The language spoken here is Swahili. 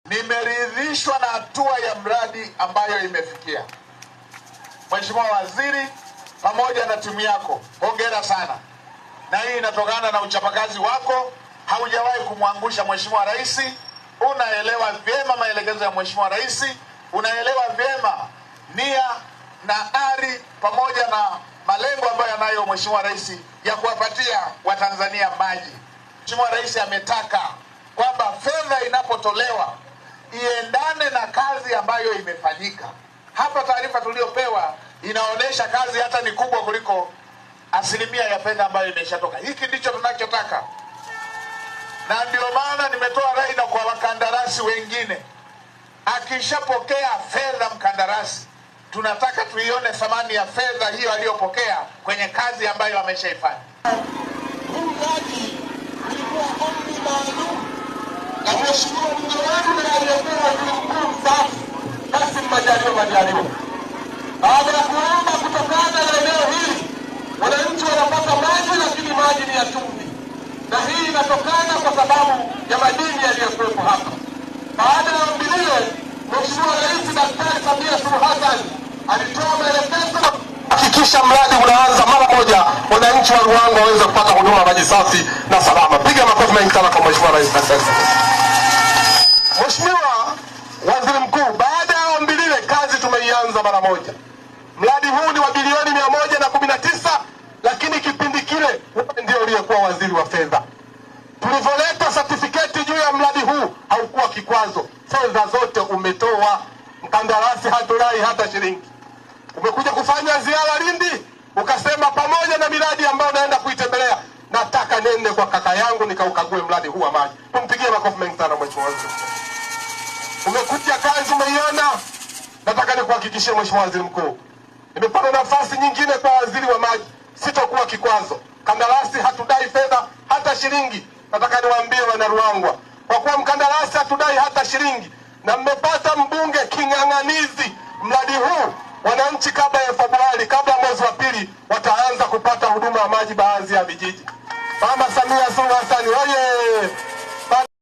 Nimeridhishwa na hatua ya mradi ambayo imefikia. Mheshimiwa Waziri pamoja na timu yako, hongera sana. Na hii inatokana na uchapakazi wako, haujawahi kumwangusha Mheshimiwa Rais. Unaelewa vyema maelekezo ya Mheshimiwa Rais, unaelewa vyema nia na ari pamoja na malengo ambayo yanayo Mheshimiwa Rais ya kuwapatia Watanzania maji. Mheshimiwa Rais ametaka kwamba fedha inapotolewa iendane na kazi ambayo imefanyika. Hapa taarifa tuliyopewa inaonyesha kazi hata ni kubwa kuliko asilimia ya fedha ambayo imeshatoka. Hiki ndicho tunachotaka. Na ndio maana nimetoa rai na kwa wakandarasi wengine, akishapokea fedha mkandarasi, tunataka tuione thamani ya fedha hiyo aliyopokea kwenye kazi ambayo ameshaifanya. Huu mradi ulikuwa ombi maalum na Mheshimiwa mbunge wangu na aliyekuwa waziri mkuu mstaafu Kassim Majaliwa. Baada ya kuomba kutokana na eneo hili, wananchi wanapata maji, lakini maji ni ya chumvi, na hii inatokana kwa sababu ya madini yaliyokuwepo hapa. Baada ya ombi lile, Mheshimiwa Rais Daktari Samia Suluhu Hassan alitoa maelekezo hakikisha mradi unaanza mara moja, wananchi wa Ruangwa waweze kupata huduma maji safi na salama. Piga makofi mengi sana kwa Mheshimiwa Rais. Mheshimiwa Waziri Mkuu, baada ya ombi lile, kazi tumeianza mara moja. Mradi huu ni wa bilioni 119, lakini kipindi kile ndio uliyekuwa waziri wa fedha. Tulivyoleta certificate juu ya mradi huu haukuwa kikwazo. Fedha zote umetoa, mkandarasi hatulai hata shilingi. Umekuja kufanya ziara Lindi, ukasema pamoja na miradi ambayo naenda kuitembelea, nataka nende kwa kaka yangu nikaukague mradi huu wa maji. Tumpigie makofi mengi sana Mheshimiwa Waziri Mkuu. Umekuja kazi umeiona. Nataka nikuhakikishie Mheshimiwa Waziri Mkuu, nimepata nafasi nyingine kwa waziri wa maji, sitokuwa kikwazo. Kandarasi hatudai fedha hata shilingi. Nataka niwaambie wana Ruangwa, kwa kuwa mkandarasi hatudai hata shilingi na mmepata mbunge king'ang'anizi, mradi huu wananchi kabla ya Februari, kabla mwezi wa pili, wataanza kupata huduma ya maji baadhi ya vijiji. Mama Samia